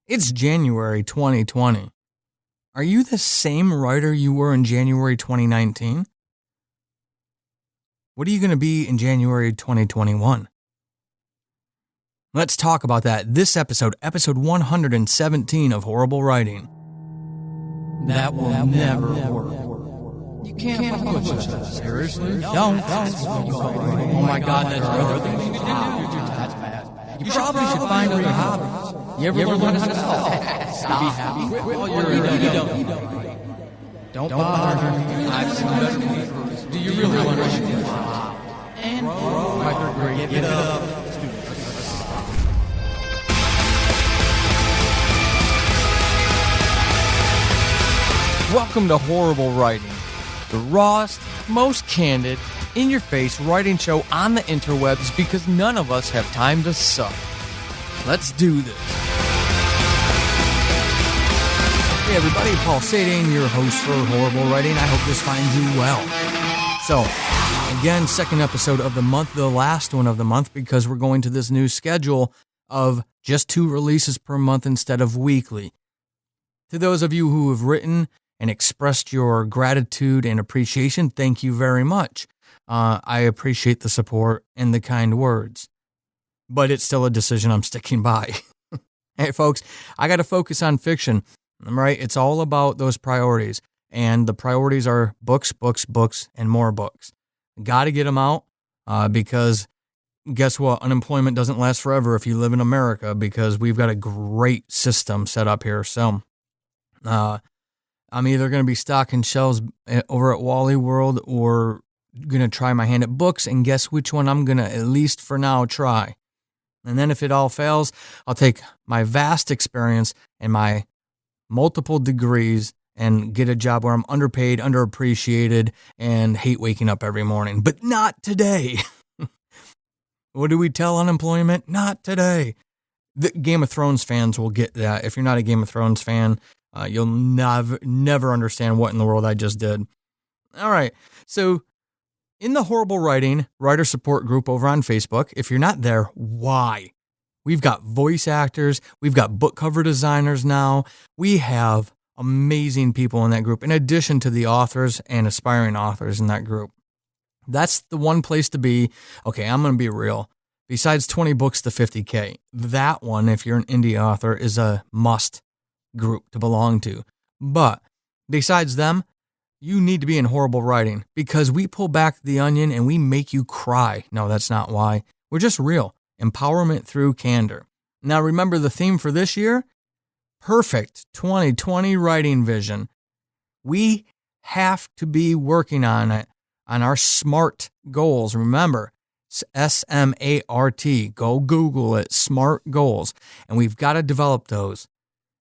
It's January 2020. Are you the same writer you were in January 2019? What are you going to be in January 2021? Let's talk about that this episode 117 of Horrible Writing. That will never work. You can't fuck with us. Seriously? Don't. Oh my God, that's other things you can do. That's bad. You probably should find other hobbies. You ever learn to stop? Stop. Be happy. You don't. Don't bother me. I've seen better people. Do you really want to do that? And my third grade, get up. Welcome to Horrible Writing, the rawest, most candid, in-your-face writing show on the interwebs because none of us have time to suck. Let's do this. Hey everybody, Paul Sadane, your host for Horrible Writing. I hope this finds you well. So, again, second episode of the month, the last one of the month, because we're going to this new schedule of just 2 releases per month instead of weekly. To those of you who have written and expressed your gratitude and appreciation, thank you very much. I appreciate the support and the kind words. But it's still a decision I'm sticking by. Hey, folks, I got to focus on fiction, right? It's all about those priorities. And the priorities are books, and more books. Got to get them out because guess what? Unemployment doesn't last forever if you live in America because we've got a great system set up here. So I'm either going to be stocking shelves over at Wally World or going to try my hand at books, and guess which one I'm going to, at least for now, try. And then if it all fails, I'll take my vast experience and my multiple degrees and get a job where I'm underpaid, underappreciated, and hate waking up every morning. But not today. What do we tell unemployment? Not today. The Game of Thrones fans will get that. If you're not a Game of Thrones fan, you'll never understand what in the world I just did. All right. So in the Horrible Writing writer support group over on Facebook, if you're not there, why? We've got voice actors. We've got book cover designers now. We have amazing people in that group, in addition to the authors and aspiring authors in that group. That's the one place to be. Okay, I'm going to be real. Besides 20 books to 50K, that one, if you're an indie author, is a must group to belong to. But besides them, you need to be in Horrible Writing because we pull back the onion and we make you cry. No, that's not why. We're just real. Empowerment through candor. Now remember the theme for this year? Perfect 2020 writing vision. We have to be working on it, on our SMART goals. Remember, SMART. Go Google it, SMART goals. And we've got to develop those.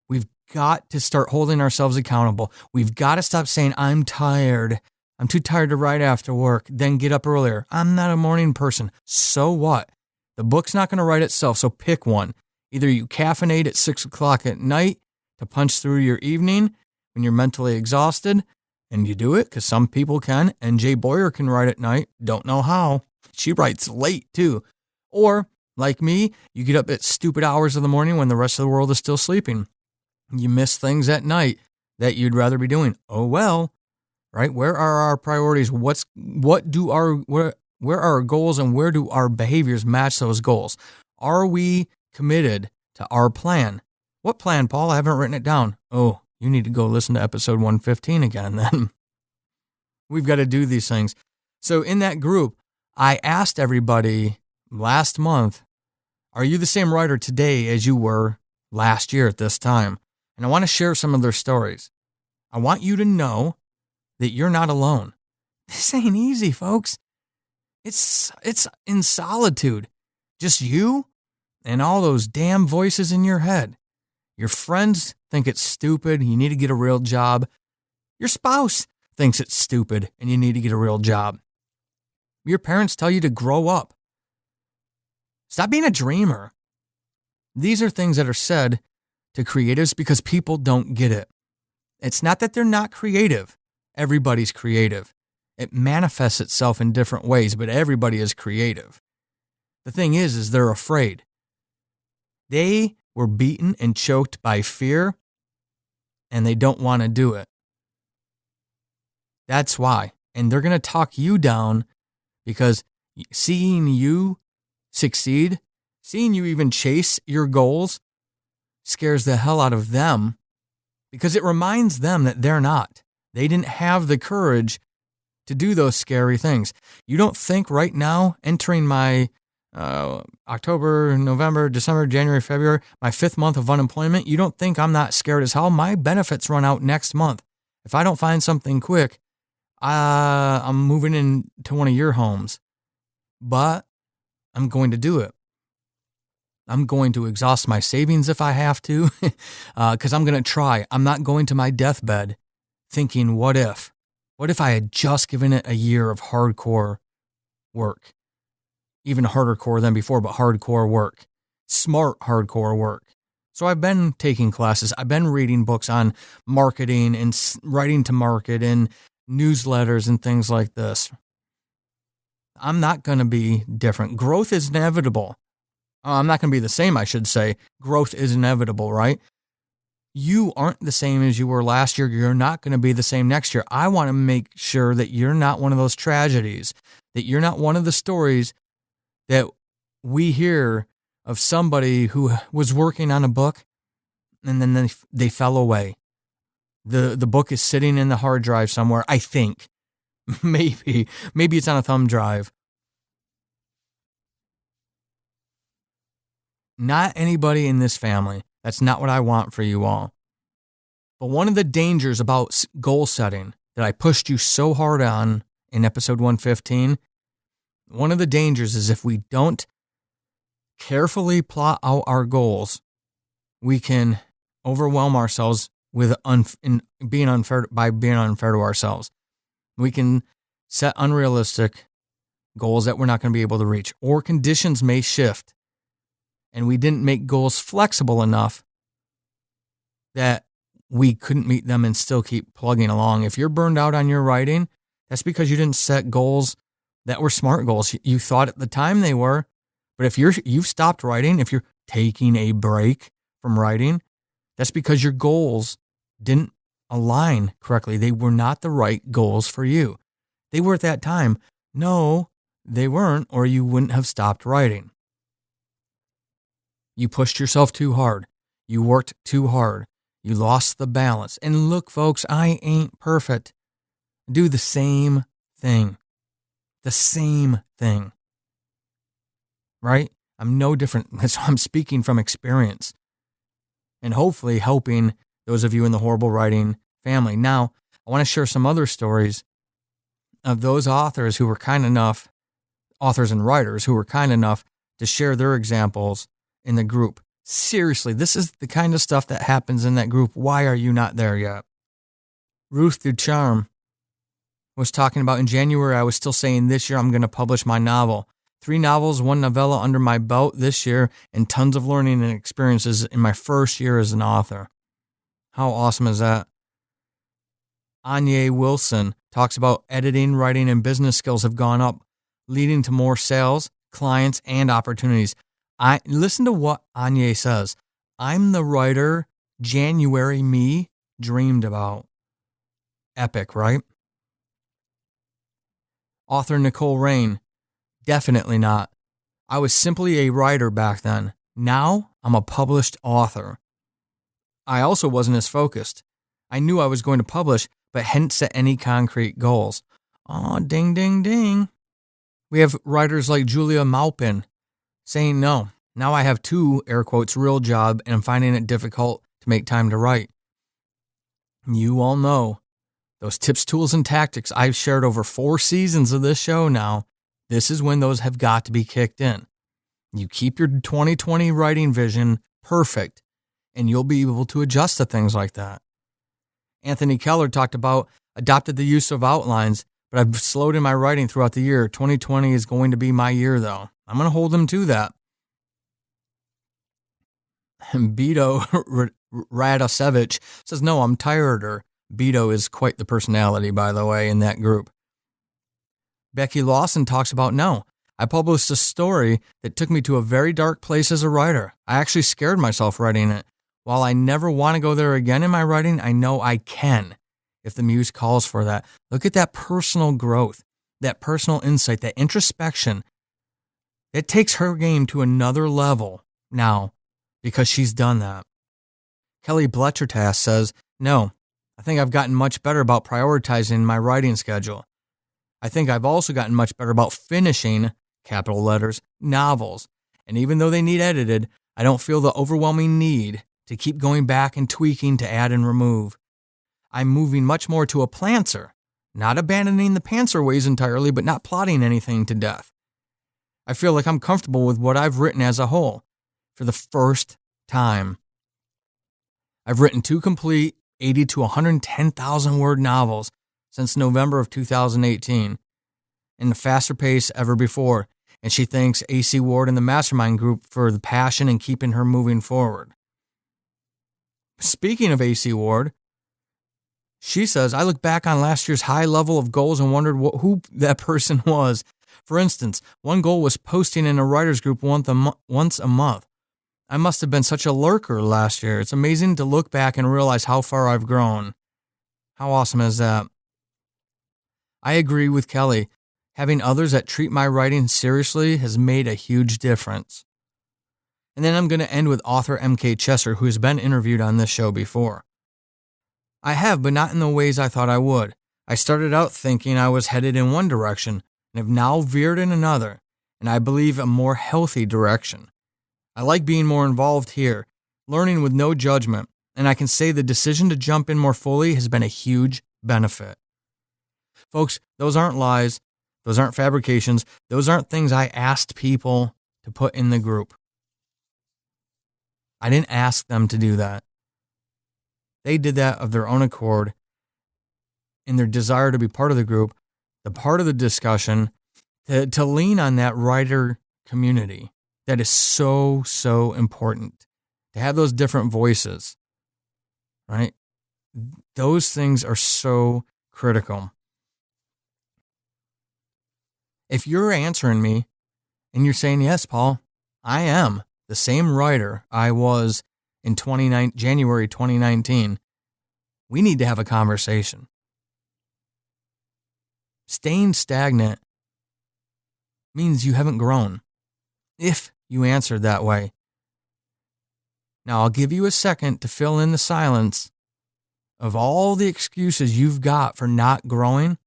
We've got to start holding ourselves accountable. We've got to stop saying, I'm tired. I'm too tired to write after work. Then get up earlier. I'm not a morning person. So what? The book's not going to write itself, so pick one. Either you caffeinate at 6 o'clock at night to punch through your evening when you're mentally exhausted, and you do it because some people can. N.J. Boyer can write at night. Don't know how. She writes late, too. Or, like me, you get up at stupid hours of the morning when the rest of the world is still sleeping. You miss things at night that you'd rather be doing. Oh, well, right? Where are our priorities? Where are our goals and where do our behaviors match those goals? Are we committed to our plan? What plan, Paul? I haven't written it down. Oh, you need to go listen to episode 115 again then. We've got to do these things. So in that group, I asked everybody last month, are you the same writer today as you were last year at this time? And I want to share some of their stories. I want you to know that you're not alone. This ain't easy, folks. It's in solitude. Just you and all those damn voices in your head. Your friends think it's stupid. You need to get a real job. Your spouse thinks it's stupid and you need to get a real job. Your parents tell you to grow up. Stop being a dreamer. These are things that are said to creatives because people don't get it. It's not that they're not creative. Everybody's creative. It manifests itself in different ways, but everybody is creative. The thing is they're afraid. They were beaten and choked by fear, and they don't want to do it. That's why. And they're going to talk you down because seeing you succeed, seeing you even chase your goals, scares the hell out of them because it reminds them that they're not. They didn't have the courage to do those scary things. You don't think right now, entering my October, November, December, January, February, my 5th month of unemployment, you don't think I'm not scared as hell? My benefits run out next month. If I don't find something quick, I'm moving into one of your homes. But I'm going to do it. I'm going to exhaust my savings if I have to, because I'm going to try. I'm not going to my deathbed thinking, what if? What if I had just given it a year of hardcore work? Even harder core than before, but hardcore work. Smart hardcore work. So I've been taking classes. I've been reading books on marketing and writing to market and newsletters and things like this. I'm not going to be different. Growth is inevitable. I'm not going to be the same, I should say. Growth is inevitable, right? You aren't the same as you were last year. You're not going to be the same next year. I want to make sure that you're not one of those tragedies, that you're not one of the stories that we hear of somebody who was working on a book and then they fell away. The book is sitting in the hard drive somewhere, I think. Maybe it's on a thumb drive. Not anybody in this family. That's not what I want for you all. But one of the dangers about goal setting that I pushed you so hard on in episode 115, one of the dangers is if we don't carefully plot out our goals, we can overwhelm ourselves with being unfair to ourselves. We can set unrealistic goals that we're not going to be able to reach, or conditions may shift and we didn't make goals flexible enough that we couldn't meet them and still keep plugging along. If you're burned out on your writing, that's because you didn't set goals that were smart goals. You thought at the time they were, but if you've stopped writing, if you're taking a break from writing, that's because your goals didn't align correctly. They were not the right goals for you. They were at that time. No, they weren't, or you wouldn't have stopped writing. You pushed yourself too hard. You worked too hard. You lost the balance. And look, folks, I ain't perfect. Do the same thing. The same thing. Right? I'm no different. So I'm speaking from experience and hopefully helping those of you in the horrible writing family. Now, I want to share some other stories of those authors who were kind enough, authors and writers who were kind enough to share their examples in the group. Seriously, this is the kind of stuff that happens in that group. Why are you not there yet? Ruth Ducharme was talking about in January, I was still saying this year I'm going to publish my novel. 3 novels, 1 novella under my belt this year, and tons of learning and experiences in my first year as an author. How awesome is that? Anya Wilson talks about editing, writing, and business skills have gone up, leading to more sales, clients, and opportunities. Listen to what Anya says. I'm the writer January me dreamed about. Epic, right? Author Nicole Rain. Definitely not. I was simply a writer back then. Now I'm a published author. I also wasn't as focused. I knew I was going to publish, but hadn't set any concrete goals. Oh, ding, ding, ding. We have writers like Julia Maupin saying no. Now I have 2, air quotes, real job, and I'm finding it difficult to make time to write. You all know those tips, tools, and tactics I've shared over 4 seasons of this show now. This is when those have got to be kicked in. You keep your 2020 writing vision perfect, and you'll be able to adjust to things like that. Anthony Keller talked about adopted the use of outlines, but I've slowed in my writing throughout the year. 2020 is going to be my year, though. I'm going to hold him to that. And Beto Radosevich says, no, I'm tireder. Beto is quite the personality, by the way, in that group. Becky Lawson talks about, no, I published a story that took me to a very dark place as a writer. I actually scared myself writing it. While I never want to go there again in my writing, I know I can if the muse calls for that. Look at that personal growth, that personal insight, that introspection. It takes her game to another level now because she's done that. Kelly Bletchertask says, no, I think I've gotten much better about prioritizing my writing schedule. I think I've also gotten much better about finishing, capital letters, novels. And even though they need edited, I don't feel the overwhelming need to keep going back and tweaking to add and remove. I'm moving much more to a plantser, not abandoning the pantser ways entirely, but not plotting anything to death. I feel like I'm comfortable with what I've written as a whole for the first time. I've written 2 complete 80 to 110,000 word novels since November of 2018, in the faster pace ever before, and she thanks AC Ward and the Mastermind Group for the passion and keeping her moving forward. Speaking of AC Ward, she says, I look back on last year's high level of goals and wondered who that person was. For instance, one goal was posting in a writer's group once a month. I must have been such a lurker last year. It's amazing to look back and realize how far I've grown. How awesome is that? I agree with Kelly. Having others that treat my writing seriously has made a huge difference. And then I'm going to end with author M.K. Chesser, who has been interviewed on this show before. I have, but not in the ways I thought I would. I started out thinking I was headed in one direction and have now veered in another, and I believe a more healthy direction. I like being more involved here, learning with no judgment, and I can say the decision to jump in more fully has been a huge benefit. Folks, those aren't lies. Those aren't fabrications. Those aren't things I asked people to put in the group. I didn't ask them to do that. They did that of their own accord in their desire to be part of the group, the part of the discussion, to lean on that writer community that is so, so important. To have those different voices, right? Those things are so critical. If you're answering me and you're saying, yes, Paul, I am the same writer I was in January 2019, we need to have a conversation. Staying stagnant means you haven't grown, if you answered that way. Now, I'll give you a second to fill in the silence of all the excuses you've got for not growing,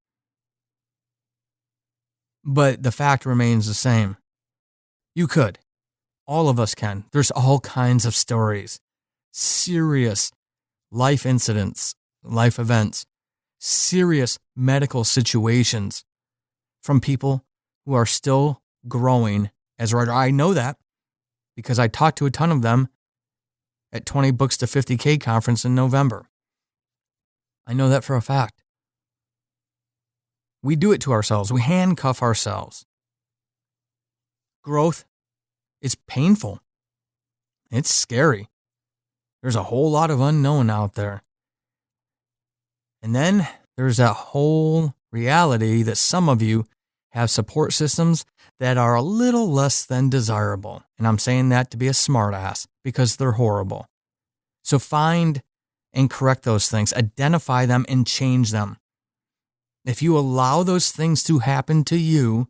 but the fact remains the same. You could. All of us can. There's all kinds of stories. Serious life incidents, life events, serious medical situations from people who are still growing as a writer. I know that because I talked to a ton of them at 20 Books to 50K conference in November. I know that for a fact. We do it to ourselves. We handcuff ourselves. Growth is painful. It's scary. There's a whole lot of unknown out there. And then there's that whole reality that some of you have support systems that are a little less than desirable. And I'm saying that to be a smartass because they're horrible. So find and correct those things, identify them and change them. If you allow those things to happen to you,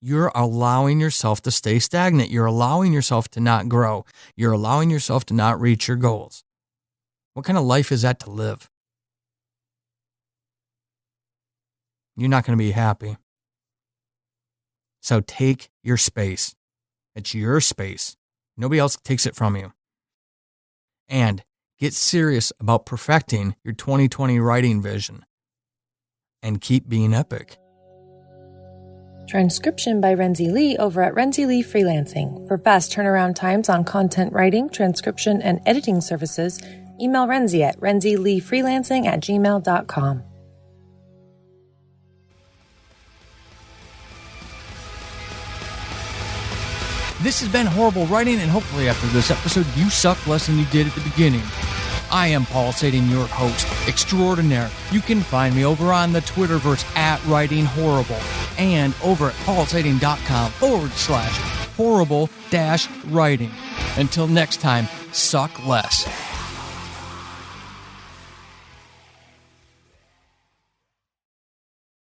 you're allowing yourself to stay stagnant. You're allowing yourself to not grow. You're allowing yourself to not reach your goals. What kind of life is that to live? You're not going to be happy. So take your space. It's your space. Nobody else takes it from you. And get serious about perfecting your 2020 writing vision. And keep being epic. Transcription by Renzi Lee over at Renzi Lee Freelancing. For fast turnaround times on content writing, transcription, and editing services, email Renzi at renzileefreelancing@gmail.com. This has been Horrible Writing, and hopefully after this episode, you suck less than you did at the beginning. I am Paul Sadin, your host extraordinaire. You can find me over on the Twitterverse at Writing Horrible. and over at paulsading.com/horrible-writing. Until next time, suck less.